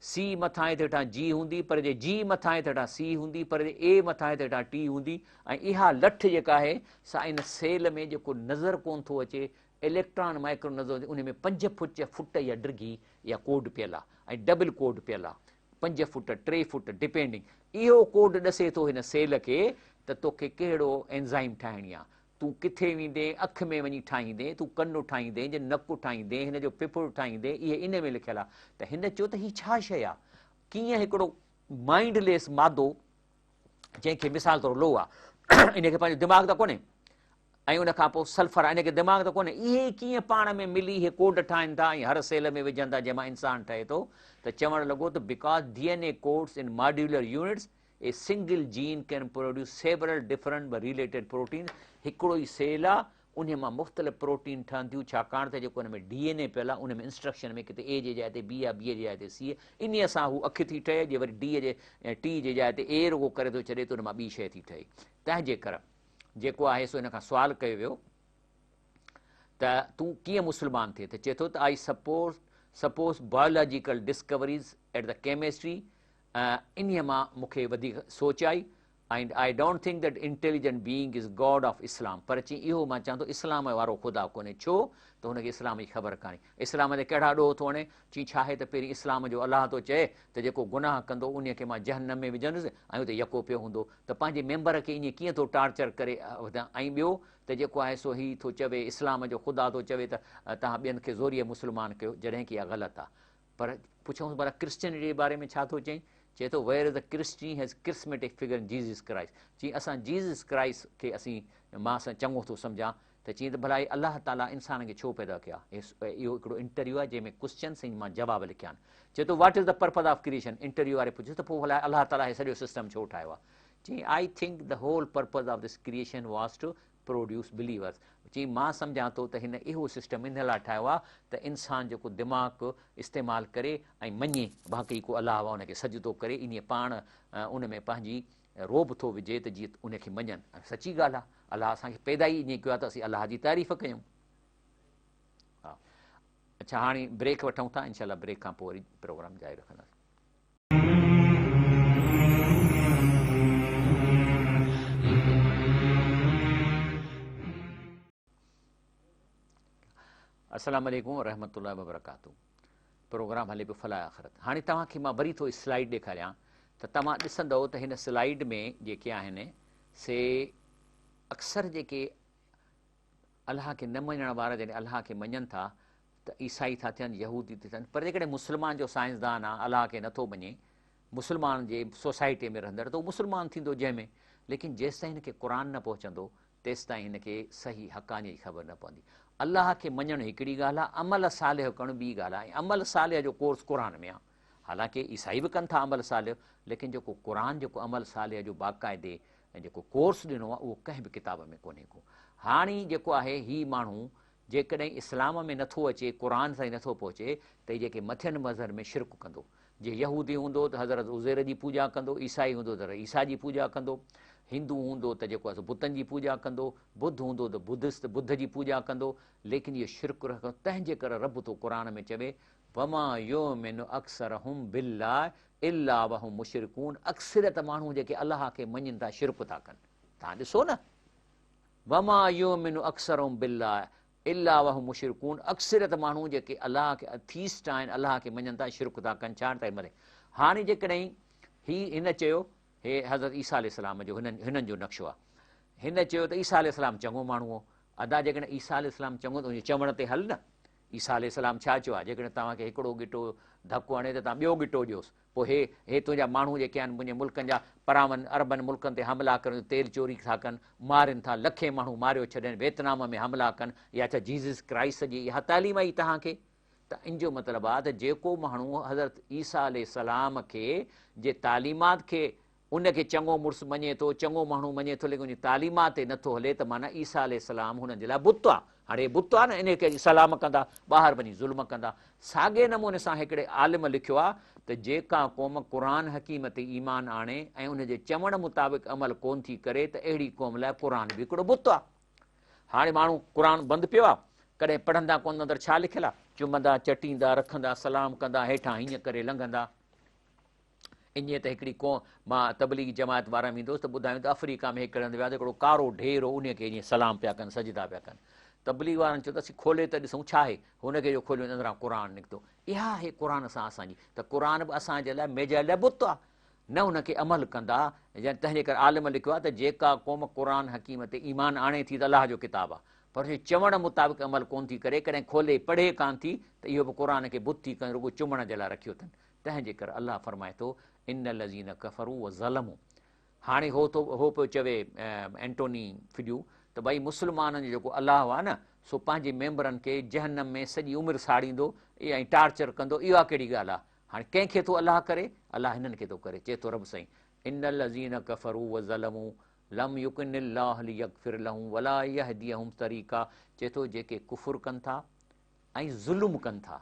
C मथां आहे त हेठां G हूंदी, पर जे G मथां आहे त हेठां C हूंदी, पर जे A मथां आहे त हेठां T हूंदी। ऐं इहा लठ जेका आहे सा इन सेल में जेको नज़र कोन थो अचे, इलेक्ट्रॉन माइक्रो नज़र, उन में 5 फुट या डिघी इहा कोड पियल आहे, ऐं डबल कोड पियल आहे। 5 फुट 3 फुट डिपेंडिंग, इहो कोड ॾसे थो हिन सेल खे त तोखे कहिड़ो एंज़ाइम ठाहिणी आहे, तूं किथे वेंदे, अखि में वञी ठाहींदे, तूं कनु ठाहींदे, जे नकु ठाहींदे, हिन जो पिपुड़ ठाहींदे, इहे इन में लिखियलु आहे। त हिन चयो त हीअ छा शइ आहे, कीअं हिकिड़ो माइंडलेस मादो, जंहिंखे मिसाल तौरु लो आहे, इनखे पंहिंजो दिमाग़ त कोन्हे, ऐं उनखां पोइ सल्फर आहे, इनखे दिमाग़ त कोन्हे, इहे कीअं पाण में मिली इहे कोड ठाहिनि था ऐं हर सेल में विझनि था जंहिंमां इंसानु ठहे थो। त चवणु लॻो त बिकॉज़ DNA कोड्स इन modular units, a single jean can produce several different but related protein. हिकिड़ो ई सेल आहे, उन मां मुख़्तलिफ़ प्रोटीन ठहनि थियूं, छाकाणि त जेको हुन में DNA पियल आहे, उन में इंस्ट्रक्शन में किथे A जे जाइ ते B आहे, B जे जाइ ते C आहे, इन सां हू अखि थी ठहे, जे वरी T जे जाइ ते A रुगो करे थो छॾे, त उन मां ॿी शइ थी ठहे। तंहिंजे करे जेको आहे सो हिन खां सुवालु कयो वियो त तूं कीअं मुस्लमान थिए, त चए थो त I suppose biological discoveries at the chemistry, इन्हीअ मां मूंखे वधीक सोच आई, and I don't think that intelligent being is God of Islam. पर चई इहो मां चवां थो इस्लाम वारो ख़ुदा कोन्हे, छो त हुनखे इस्लाम जी ख़बर कान्हे। इस्लाम ते कहिड़ा ॾोह थो हणे, चई छा आहे त पहिरीं इस्लाम जो अलाह थो चए त जेको गुनाह कंदो उनखे मां जहन्नम में विझंदुसि ऐं उते यको पियो हूंदो, त पंहिंजे मेंबर खे ईअं कीअं थो टार्चर करे। ऐं ॿियो त जेको आहे सो हीउ थो चवे इस्लाम जो ख़ुदा थो चवे त तव्हां ॿियनि खे ज़ोरीअ मुस्लमान कयो, जॾहिं की इहा ग़लति आहे। पर पुछूं भला क्रिश्चियनिटी जे बारे में छा थो चई, चए थो where is the Christy has charismatic figure in Jesus Christ. चई असां जीसस क्राइस्ट खे मां चङो थो सम्झां, त चई त भला अलाह ताला इंसान खे छो पैदा कया। इहो हिकिड़ो इंटरव्यू आहे जंहिंमें क्वेश्चन्स ऐं मां जवाब लिखिया आहिनि। चए थो what is the purpose of creation, interview वारे पुछियो त पोइ भला अलाह ताला हे सॼो सिस्टम छो ठाहियो आहे। चई I think the whole purpose of this creation was to produce believers. चई मां सम्झां थो त हिन इहो सिस्टम इन लाइ ठाहियो आहे त इंसानु जेको दिमाग़ु इस्तेमालु करे ऐं मञे बाक़ी को अलाह आहे, उनखे सजदो करे, इन पाण उन में पंहिंजी रोब थो विझे त जीअं उनखे मञनि। सची ॻाल्हि आहे, अलाह असांखे पैदा ई ईअं कयो आहे त असीं अलाह जी तारीफ़ कयूं। हा, अच्छा हाणे ब्रेक वठूं था, इनशाला ब्रेक खां पोइ वरी प्रोग्राम जारी रखंदासीं। अस्सलाम वालेकुम रहमतुल्लाहि व बरकातहू। प्रोग्राम हले पियो फलाह आख़िरत। हाणे तव्हांखे मां वरी थो स्लाइड ॾेखारियां त तव्हां ॾिसंदव त हिन स्लाइड में जेके आहिनि से अक्सर जेके अलाह खे न मञण वारा जॾहिं अलाह खे मञनि था त ईसाई था थियनि, यहूदी था थियनि, पर जेकॾहिं मुस्लमान जो साइंसदान आहे अलाह खे नथो मञे, मुस्लमान जे सोसाइटीअ में रहंदड़, त उहो मुस्लमान थींदो जंहिंमें, लेकिन जेसिताईं हिनखे क़ुर न पहुचंदो तेसिताईं हिनखे सही हक़ानी जी ख़बर न पवंदी। अलाह खे मञणु हिकिड़ी ॻाल्हि आहे, अमल सालिह करणु ॿी ॻाल्हि आहे। ऐं अमल सालिह जो कोर्स क़ुर में आहे, हालांकि ईसाई बि कनि था अमल सालिह, लेकिन जेको क़ुर जेको अमल सालिह जो बाक़ाइदे ऐं जेको कोर्स ॾिनो आहे उहो कंहिं बि किताब में कोन्हे को। हाणे जेको आहे हीउ माण्हू जेकॾहिं इस्लाम में नथो अचे, क़ुर ताईं नथो पहुचे, त हीअ जेके मथियनि मज़हब में शिरक कंदो। जे यहूदी हूंदो त हज़रत उज़ैर जी पूॼा कंदो, ईसाई हूंदो त ईसा जी पूॼा कंदो, हिंदू हूंदो त जेको आहे बुतनि जी पूॼा कंदो, बुद्ध हूंदो त बुद्ध जी पूॼा कंदो, लेकिन इहो शिरक रखंदो। तंहिंजे करे रब थो क़ुर में चवे वमा युमिनु अक्सरहुम बिल्लाहि इल्ला वहुम मुशरिकून। अक्सरियत माण्हू जेके अलाह खे मञनि था शिरक था कनि। तव्हां ॾिसो न, वमा युमिनु अक्सरहुम बिल्लाहि इल्ला वहुम मुशरिकून, अक्सरियत माण्हू जेके अलाह खे अथीस्ट आहिनि, अलाह खे मञनि था, शिरक था कनि। छा था मरे। हाणे जेकॾहिं हिन चयो हे हज़रत ईसा अलैहिस्सलाम जो हिननि जो नक्शो आहे, हिन चयो त ईसा अलैहिस्सलाम चङो माण्हू हो। अदा जेकॾहिं ईसा अलैहिस्सलाम चङो त उनजे चवण ते हल न। ईसा अलैहिस्सलाम छा चयो आहे, जेकॾहिं तव्हांखे हिकिड़ो गिटो धकु हणे त तव्हां ॿियो गिटो ॾियोसि, पोइ हे तुंहिंजा माण्हू जेके आहिनि मुंहिंजे मुल्कनि जा परावनि अरबनि मुल्कनि ते हमला कनि, तेल चोरी था कनि, मारनि था, लखे माण्हू मारियो छॾनि, वियतनाम में हमला कनि, या छा जीसस क्राइस्ट जी इहा तालीम ई तव्हांखे। त इन जो मतिलबु आहे त जेको माण्हू हज़रत ईसा अलैहिस्सलाम खे जे तालीमात खे उनखे चङो मुड़ुसु मञे थो, चङो माण्हू मञे थो, लेकिन उन तालीमात ते नथो हले, त माना ईसा अलैहिस्सलाम हुननि जे लाइ बुत आहे। हाणे बुत आहे न, इनखे सलाम कंदा, ॿाहिरि वञी ज़ुल्म कंदा। साॻे नमूने सां हिकिड़े आलिम लिखियो आहे त जेका क़ौम क़ुर हकीम ते ईमान आणे ऐं उनजे चवण मुताबिक़ अमल कोन थी करे, त अहिड़ी क़ौम लाइ क़ुर बि हिकिड़ो बुत आहे। हाणे माण्हू क़ुर बंदि पियो आहे, कॾहिं पढ़ंदा कोन, अंदरि छा लिखियलु आहे, चुमंदा, चटींदा, रखंदा, सलाम कंदा, हेठां हीअं करे लंघंदा। ईअं त हिकिड़ी मां तबलीगी जमात वारा में ईंदोसि त ॿुधायूं त अफ्रीका में हिकिड़े हंधि विया त हिकिड़ो कारो ढेर हो, उनखे ईअं सलाम पिया कनि, सजदा पिया कनि। त तबलीग वारनि चयो त असीं खोले त ॾिसूं छा आहे, हुनखे जो खोलियो अंदरां क़ुर निकितो। इहा आहे क़ुर सां असांजी, त क़ुर बि असांजे लाइ मेजर लाइ बुत आहे, न हुनखे अमल कंदा। तंहिंजे करे आलिम लिखियो आहे त जेका क़ौम क़ुर हकीम ते ईमान आणे थी त अलाह जो किताबु आहे, पर हे चवण मुताबिक़ अमल कोन थी करे, कॾहिं खोले पढ़े कान थी, त इहो बि क़ुर खे बुत थी करे रुॻो चुमण जे लाइ रखियो अथनि। तंहिंजे करे अलाह फरमाए थो इन लज़ीन कफ़रू व ज़लमू। हाणे हो पियो चवे एंटोनी फिड्यू त भई मुस्लमाननि जो जेको अलाह आहे न, सो पंहिंजे मेंबरनि खे जहन्नम में सॼी उमिरि साड़ींदो ऐं टार्चर कंदो। इहा कहिड़ी ॻाल्हि आहे? हाणे कंहिंखे थो अलाह करे? अलाह हिननि खे थो करे। चए थो रब साईं इन लज़ीन कफ़रू व ज़लमू लम युकिनिल्लाह लियग़फिर लहुम वला यहदियहुम तरीक़ा। चए थो जेके कुफ़ुर कनि था ऐं ज़ुल्म कनि था,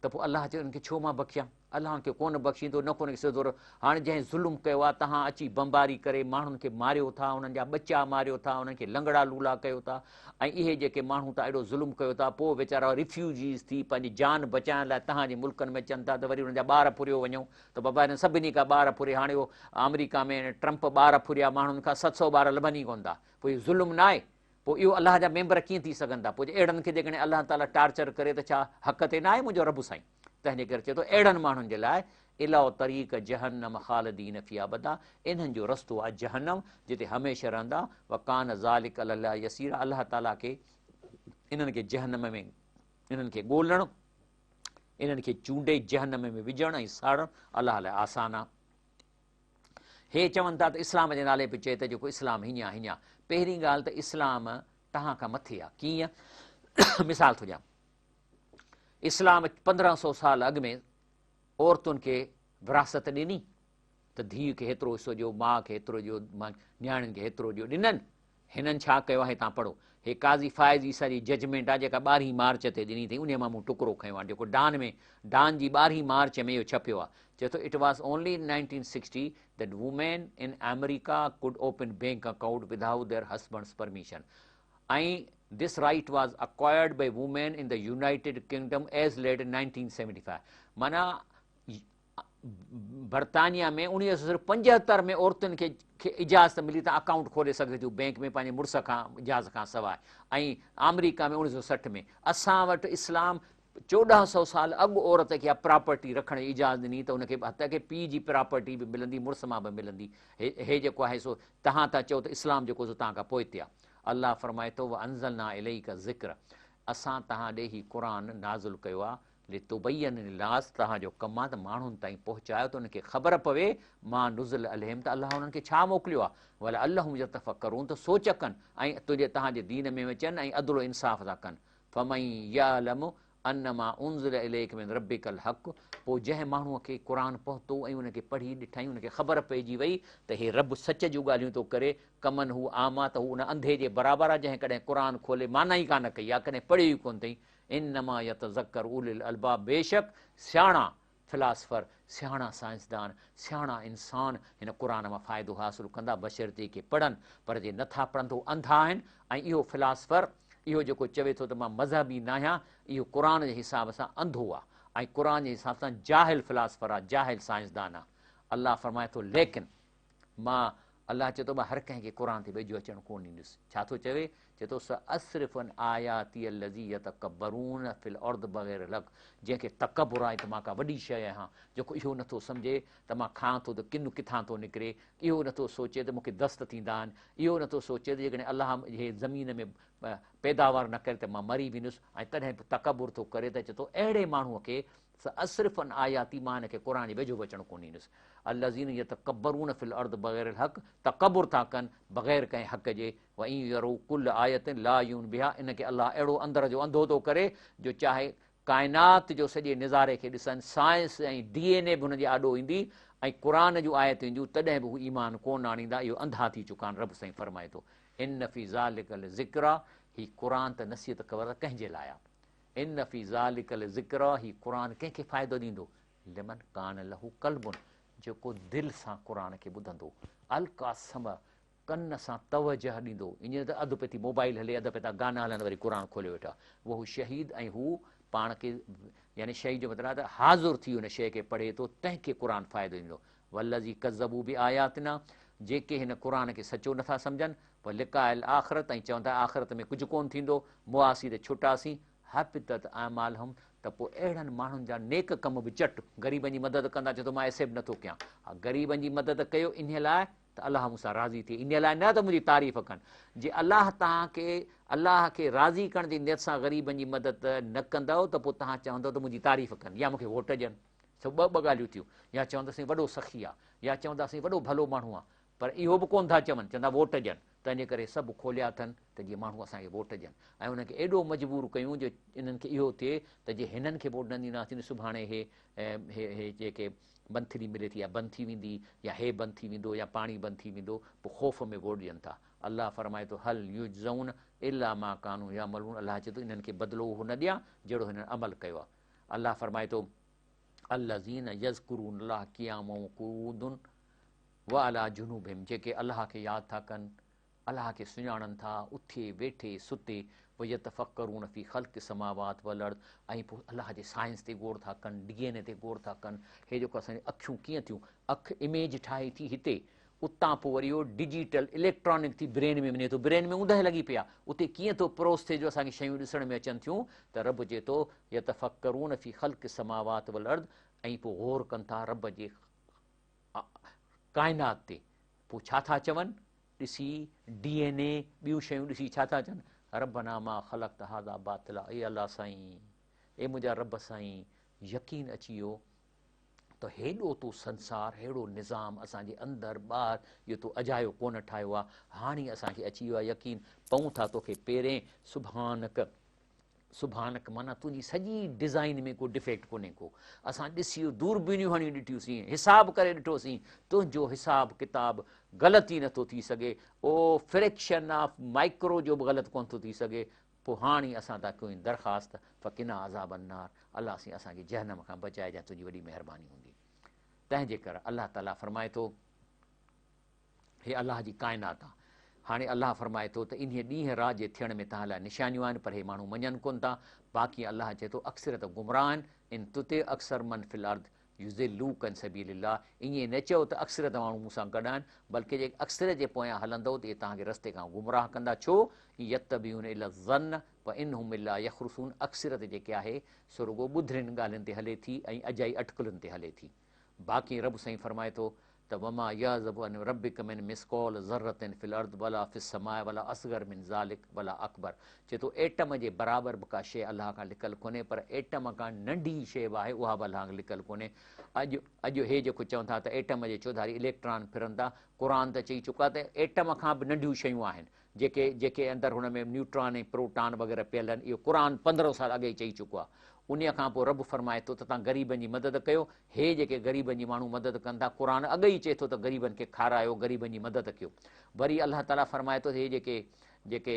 त पोइ अलाह चए उनखे छो मां बख़्शियां? अलाह खे कोन बख़्शींदो, न कोन सिधो। हाणे जंहिं ज़ुल्म कयो आहे, तव्हां अची बमबारी करे माण्हुनि खे मारियो था, उन्हनि जा बच्चा मारियो था, उन्हनि खे लंगड़ा लूला कयो था, ऐं इहे जेके माण्हू था एॾो ज़ुल्म कयो था, पोइ वीचारा रिफ्यूजीज़ थी पंहिंजी जान बचाइण लाइ तव्हांजे मुल्कनि में अचनि था, त वरी उन्हनि जा ॿार फुरियो वञो त बाबा हिन सभिनी खां ॿार फुरे। हाणे उहो अमेरिका में ट्रंप ॿार फुरिया, माण्हुनि खां 700 ॿार लभनि ई कोन था। पोइ इहो ज़ुल्म न आहे? पोइ इहो अलाह जा मेंबर कीअं थी सघनि था? पोइ अहिड़नि खे जेकॾहिं अलाह ताला टार्चर करे त छा हक़ ते न आहे मुंहिंजो रब साईं? तंहिंजे करे चए थो अहिड़नि माण्हुनि जे लाइ इलाह तरीक़ जहन्नम ख़ालिदीन फी अबदा, इन्हनि जो रस्तो आहे जहन्नम, जिते हमेशह रहंदा। वकान ज़ालिक अलाह यसीर, अलाह ताला खे इन्हनि खे जहन्नम में इन्हनि खे ॻोल्हणु, इन्हनि खे चूंडे जहन्नम में विझणु ऐं साड़णु अलाह लाइ आसान आहे। हे चवनि था त इस्लाम जे नाले बि चए त जेको इस्लाम हीअं आहे हीअं। पहिरीं ॻाल्हि त इस्लाम तव्हां खां मथे आहे। कीअं? मिसाल थो ॾियां, इस्लाम 1500 साल अॻु में औरतुनि खे विरासत ॾिनी, त धीउ खे हेतिरो हिसो ॾियो, माउ खे हेतिरो ॾियो, न्याणियुनि खे हेतिरो ॾियो, ॾिननि। हिननि छा कयो आहे तव्हां पढ़ो। हे काज़ी फ़ाइज़ ईसा जी जजमेंट आहे जेका 12 मार्च ते ॾिनी अथई, उन मां मूं टुकड़ो खयो आहे, जेको डान जी 12 मार्च में इहो छपियो आहे। चए थो it was only in 1960 that women in America could open bank account without their husbands permission, ऐं this right was acquired by women in the United Kingdom as late in 1975। माना बर्तानिया में 1975 में औरतुनि खे इजाज़त मिली त अकाउंट खोले सघे थियूं बैंक में पंहिंजे मुड़ुस खां इजाज़त खां सवाइ, ऐं अमेरिका में 1960 में। असां वटि इस्लाम 1400 साल अॻु औरत खे प्रॉपर्टी रखण जी इजाज़त ॾिनी, त हुनखे हथ खे पीउ जी प्रॉपर्टी बि मिलंदी, मुड़ुस मां बि मिलंदी। हे जेको आहे सो तव्हां था चओ त इस्लाम जेको सो तव्हां खां पोइते आहे। अलाह फरमाए थो व अंज़लना इलैका ज़िक्र, असां तव्हां ॾे ही क़ुर नाज़िल कयो आहे लितुबय्यन लिन्नास, तव्हांजो कमु आहे त माण्हुनि ताईं पहुचायो त उनखे ख़बर पवे मां नुज़िल अलैहिम, त अलाह उन्हनि खे छा मोकिलियो आहे। भला अल्लाहुम यतफ़क्करून, त सोच कनि ऐं तव्हांजे दीन में अचनि ऐं अदल इंसाफ़ था कनि। फमन यअलम अन्नमा उन्ज़िल इलैक मिन रब्बिकल हक़, पोइ जंहिं माण्हूअ खे क़ुर पहुतो ऐं उनखे पढ़ी ॾिठईं, उनखे ख़बर पइजी वई त हे रब सच जूं ॻाल्हियूं थो करे। कमन हू आमा, त हू उन अंधे जे बराबरि आहे जंहिं कॾहिं क़ुर खोले माना ई कान कई आहे, कॾहिं पढ़ियो ई कोन अथई। इन्नमा यतज़क्कर उलिल अलबाब, बेशक सियाणा फिलासफ़र, सियाणा साइंसदान, सियाणा इंसान हिन क़ुर मां फ़ाइदो हासिलु कंदा, बशर्ते के पढ़नि। पर जे नथा पढ़नि त हू अंधा आहिनि। ऐं इहो फिलासफ़र, इहो जेको चवे थो त मां मज़हबी न आहियां, इहो क़ुर जे हिसाब सां अंधो आहे, ऐं क़ुर जे हिसाब सां जाहिल फिलासफ़र आहे, जाहिल साइंसदान आहे। अलाह फरमाए थो लेकिन मां, अलाह चए थो मां हर कंहिंखे क़ुर ते वेझो अचणु कोन ॾींदुसि। छा थो चवे? चए थो स असरिफ़न आयाती लज़ी यतकब्बरून फिल अर्द बग़ैर लक, जंहिंखे तकबुर आहे त मां का वॾी शइ आहियां, जेको इहो नथो सम्झे त मां खां थो त किन किथां थो निकिरे, इहो नथो सोचे त मूंखे दस्त थींदा आहिनि, इहो नथो सोचे त जेकॾहिं अलाह इहे ज़मीन में पैदावार न करे त मां मरी वेंदुसि, ऐं तॾहिं बि तकबुर थो करे। त चए थो अहिड़े माण्हूअ खे स असरिफ़न आयाती, मां हिनखे क़ुर जे वेझो बि अचणु कोन ॾींदुसि। अल्लज़ीन यतकब्बरून फिल अर्द बग़ैर हक़, तकबुर था कनि बग़ैर कंहिं हक़ जे। वई यरो कुल आयत ला यून बिहा, इनखे अलाह अहिड़ो अंदर जो अंधो थो करे जो चाहे काइनात जो सॼे निज़ारे खे ॾिसनि, साइंस ऐं DNA बि हुनजे आॾो ईंदी, ऐं क़ुर जूं आयतूं ईंदियूं, तॾहिं बि हू ईमान कोन आणींदा। इहो अंधा थी चुका आहिनि। रब साईं फरमाए थो इन फ़ी ज़ालिकल ज़िक्रा, ही क़ुर त नसीहत ख़बर कंहिंजे लाइ आहे। इन फ़ी ज़ालिकल ज़िक्रा, ही क़ुर कंहिंखे फ़ाइदो ॾींदो। लिमन कान लहू क़ल्बुन, जेको दिलि सां क़ुर खे ॿुधंदो, अलका सम, कन सां तवजह ॾींदो। ईअं त अधु पे थी मोबाइल हले, अधु पे था गाना हलनि, वरी क़ुर खोले वेठा। उहो शहीद, ऐं हू पाण खे, यानी शहीद जो मतिलबु आहे त हाज़ुर थी हुन शइ खे पढ़े थो, तंहिंखे क़ुर फ़ाइदो ॾींदो। वल्लज़ी कज़बू बि आयात न, जेके हिन क़ुर खे सचो नथा सम्झनि, पोइ लिकायल आख़िरत ऐं चवनि था आख़िरत में कुझु कोन थींदो, मुआसी ते छुटासीं हफ़ितत आमाल हम, त पोइ अहिड़नि माण्हुनि जा नेक कम बि चट ग़रीबनि जी मदद कंदा, चए थो मां एसेप्ट नथो कयां, हा ग़रीबनि जी मदद कयो इन लाइ त अलाह मूंसां राज़ी थिए, इन लाइ न त मुंहिंजी तारीफ़ कनि। जे अलाह तव्हांखे अलाह खे राज़ी करण जी नियत सां ग़रीबनि जी मदद न कंदव त पोइ तव्हां चवंदव त मुंहिंजी तारीफ़ कनि या मूंखे वोट ॾियनि। सो ॿ ॻाल्हियूं थियूं, या चवंदासीं वॾो सखी आहे, या चवंदासीं वॾो भलो माण्हू आहे, पर इहो बि कोन था चवनि, चवंदा वोट ॾियनि। तंहिंजे करे सभु खोलिया अथनि त जीअं माण्हू असांखे वोट ॾियनि, ऐं उन्हनि खे एॾो मजबूर कयूं जो इन्हनि खे इहो थिए त जे हिननि खे वोट न ॾींदासीं सुभाणे हे जेके बंथड़ी मिले थी या बंदि थी वेंदी, या हे बंदि थी वेंदो, या पाणी बंदि थी वेंदो, पोइ ख़ौफ़ में वोट ॾियनि था। अलाह फरमाए थो हल युज़ऊन इला मा कानू या मलून, अलाह चए थो इन्हनि खे बदिलो उहो न ॾियां जहिड़ो हिननि अमल कयो आहे। अलाह फरमाए थो अल्लज़ीन यज़कुरून अल्लाह क़ियामन क़ुऊदन व अला जुनूबिहिम, जेके अलाह खे यादि था कनि, अलाह खे सुञाणनि था उथे वेठे सुते, व यतफ़क्करून फ़ी ख़ल्क़ि समावात वल अर्द, ऐं पोइ अलाह जे साइंस ते गौर था कनि, DNA ते गौर था कनि, हे जेको असांजी अखियूं कीअं थियूं, अखि इमेज ठाहे थी हिते, उतां पोइ वरी इहो डिजिटल इलेक्ट्रॉनिक थी ब्रेन में वञे थो, ब्रेन में ऊंदहि लॻी पिया, उते कीअं थो प्रोस थिए जो असांखे शयूं ॾिसण में अचनि थियूं, त रब चए थो यतफ़क्करून फ़ी ख़ल्क़ि समावात वल अर्द, ऐं पोइ गौर कनि था रब जे काइनात ते। पोइ छा था चवनि, ॾिसी DNA ॿियूं शयूं ॾिसी छा था चवनि, रबना मा ख़लक़्त हाज़ा बातिला, ए अलाह साईं, ए मुंहिंजा रब साईं, यकीन अची वियो त हेॾो तो संसार, हेड़ो निज़ाम असांजे अंदरि ॿाहिरि इहो तो अजायो कोन ठाहियो आहे, हाणे असांखे अची वियो आहे यकीन, पऊं था तोखे पेरें सुभानक, सुभानक माना तुंहिंजी सॼी डिज़ाइन में को डिफेक्ट कोन्हे को, असां ॾिसी दूरबीनियूं हणी ॾिठियूंसीं, हिसाब करे ॾिठोसीं, तुंहिंजो हिसाब किताब ग़लति ई नथो थी सघे, ओ फ्रैक्शन ऑफ माइक्रो जो बि ग़लति कोन थो थी सघे। पोइ हाणे असां था कयूं दरख़्वास्त फ़क़िना अज़ाब अन्नार, अलाह साईं असांखे जहनम खां बचाइजांइ, तुंहिंजी वॾी महिरबानी हूंदी। तंहिंजे करे अलाह ताला फरमाए थो, हे अलाह जी काइनात आहे, हाणे अलाह फरमाए थो त इन ॾींहं राति जे थियण में तव्हां लाइ निशानियूं आहिनि, पर हे माण्हू मञनि कोन था। बाक़ी अलाह चए थो अक्सरत गुमराह आहिनि, इन तुते अक्सर मन फिल अर्द युज़िल्लूक अन सबीलिल्लाह, ईअं न चओ त अक्सरत माण्हू मूंसां गॾु आहिनि, बल्कि जे अक्सरत जे पोयां हलंदव त इहे तव्हांखे रस्ते खां गुमराह कंदा। छो यत्तबिऊन इल्ला ज़न्न व इनहुम इल्ला यख़रुसून, अक्सरत जेके आहे सो रुॻो ॿुधरियुनि ॻाल्हियुनि ते हले थी ऐं अजाई अटकलुनि ते हले थी। बाक़ी रब साईं फरमाए थो त वमा यअज़बु अन रब्बिक मिन मिस्क़ाल ज़र्रतिन फिल अर्द वला फिस समाए वला असगर मिन ज़ालिक वला अकबर, चए थो एटम जे बराबरि बि का शइ अलाह खां लिकल कोन्हे, पर एटम खां नंढी शइ बि आहे उहा बि अलाह खां लिकल कोन्हे। अॼु हे जेको चवनि था त एटम जे चौधारी इलेक्ट्रॉन फिरनि था, क़ुर त चई चुका त एटम खां बि नंढियूं शयूं आहिनि जेके जेके अंदरि हुन में न्यूट्रॉन ऐं प्रोटॉन वग़ैरह पियल आहिनि, इहो क़ुर 1500 साल अॻे ई चई चुको आहे। उन खां पोइ रब फरमाए थो त तव्हां ग़रीबनि जी मदद कयो, हे जेके ग़रीबनि जी माण्हू मदद कनि था, क़ुर अॻे ई चए थो त ग़रीबनि खे खारायो, ग़रीबनि जी मदद कयो। वरी अलाह ताला फरमाए थो हे जेके जेके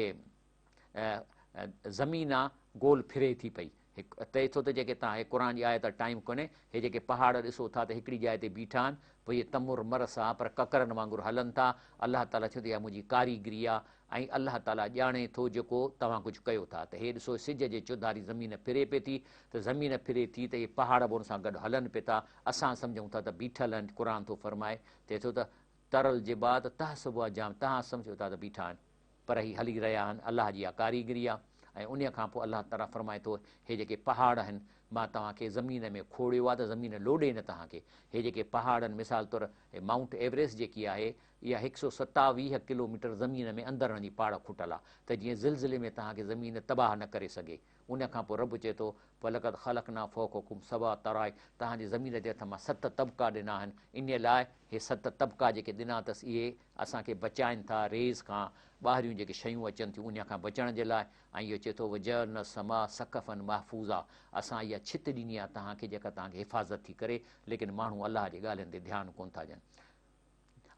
ज़मीन आहे गोल फिरे थी पई, चए थो त जेके तव्हां क़ुर जी आयत टाइम कोन्हे, हे जेके पहाड़ ॾिसो था त हिकिड़ी जाइ ते बीठा आहिनि, भई इहे तमुर मरस आहे पर ककरनि वांगुरु हलनि था, अलाह ताला चवंदो इहा मुंहिंजी कारीगरी आहे, ऐं अलाह ताला ॼाणे थो जेको तव्हां कुझु कयो था। त हे ॾिसो सिज जे चौधारी ज़मीन फिरे पई थी, त ज़मीन फिरे थी त इहे पहाड़ बि हुन सां गॾु हलनि पिया था, असां सम्झूं था त बीठल आहिनि, क़ुर थो फरमाए, चए थो त तरल जे बाद तहसबुहा जाम, तव्हां सम्झो था त बीठा आहिनि, पर ही हली रहिया आहिनि, अलाह जी इहा कारीगरी आहे। ऐं उन खां पोइ अलाह ताला फरमाए थो हे जेके पहाड़ आहिनि मां तव्हांखे ज़मीन में खोड़ियो आहे त ज़मीन लोॾे न तव्हांखे, हे जेके पहाड़ आहिनि मिसाल तौरु माउंट एवरेस्ट जेकी आहे इहा 127 किलोमीटर ज़मीन में अंदरि वञी पाड़ खुटल आहे, त जीअं ज़िलज़िले में तव्हांखे ज़मीन तबाह न करे सघे। उन खां पोइ रब चए थो फलक़द ख़लक़ना फ़ौक़कुम सबअ तराइक़, तव्हांजे ज़मीन जे हथ मां 7 तबिका ॾिना आहिनि, इन लाइ हे 7 तबिका जेके ॾिना अथसि इहे असांखे बचाइनि था रेज़ खां, ॿाहिरियूं जेके शयूं अचनि थियूं उन खां बचण जे लाइ। ऐं इहो चए थो वजअलना समा सकफ़न महफूज़ा, असां इहा छित ॾिनी आहे तव्हांखे जेका तव्हांखे हिफ़ाज़त थी करे, लेकिन माण्हू अलाह जी ॻाल्हियुनि ते ध्यानु कोन था ॾियनि।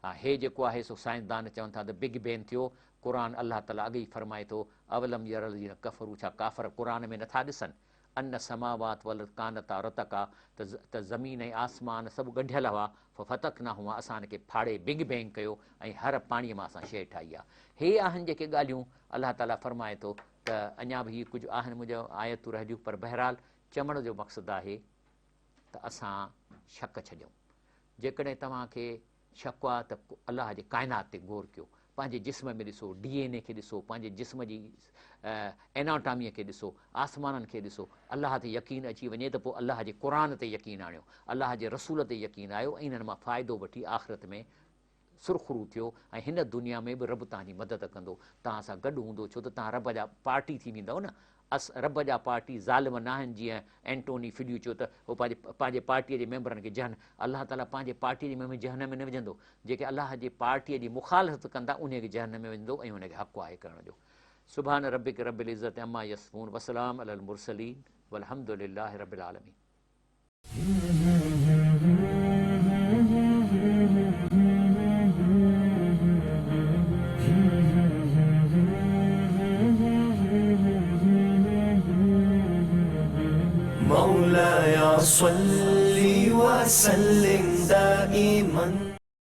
हा हे जेको आहे सो साइंसदान चवनि था त बिग बैंग थियो, क़ुर अलाह ताला अॻे ई फरमाए थो अवलम यरल जीअं कफ़रू, छा काफ़र क़ुर में नथा ॾिसनि, अन समावात वल कानता रतका, त ज़मीन ऐं आसमान सभु ॻंढियल हुआ, फतक न हुआ, असां हिनखे फाड़े बिग बैंग कयो ऐं हर पाणीअ मां असां शइ ठाही आहे। हे आहिनि जेके ॻाल्हियूं अलाह ताला फरमाए थो त अञा बि कुझु आहिनि मुंहिंजो आयतूं रहियूं, पर बहरहाल चवण जो मक़सदु आहे त असां शक छॾियूं। जेकॾहिं तव्हांखे शक आहे त अलाह जे काइनात ते गौर कयो, पंहिंजे जिस्म में ॾिसो, DNA खे ॾिसो, पंहिंजे जिस्म जी एनाटॉमीअ खे ॾिसो, आसमाननि खे ॾिसो। अलाह ते यकीन अची वञे त पोइ अलाह जे क़ुर ते यकीन आणियो, अलाह जे रसूल ते यकीन आयो ऐं इन्हनि मां फ़ाइदो वठी आख़िरत में सुरख़ुरू थियो ऐं हिन दुनिया में बि रब तव्हांजी मदद कंदो, तव्हां सां गॾु हूंदो, छो त तव्हां रब जा पार्टी थी वेंदव न। रब जा पार्टी ज़ालिम न आहिनि, जीअं एंटोनी फिलियो चयो त उहो पंहिंजे पार्टीअ जे मेंबरनि खे अलाह ताला पंहिंजे पार्टीअ जे मेंबर जहन में न विझंदो। जेके अलाह जे पार्टीअ जी मुखालफ़त कंदा उन खे जहन में विझंदो ऐं उनखे हक़ु आहे करण जो। सुभान रबिक रब्बिल इज़्ज़ति अम्मा यसिफ़ून वसलाम अलल मुरसलीन वल्हम्दुलिल्लाहि रब्बिल आलमीन। مولاي صل وسلم دائما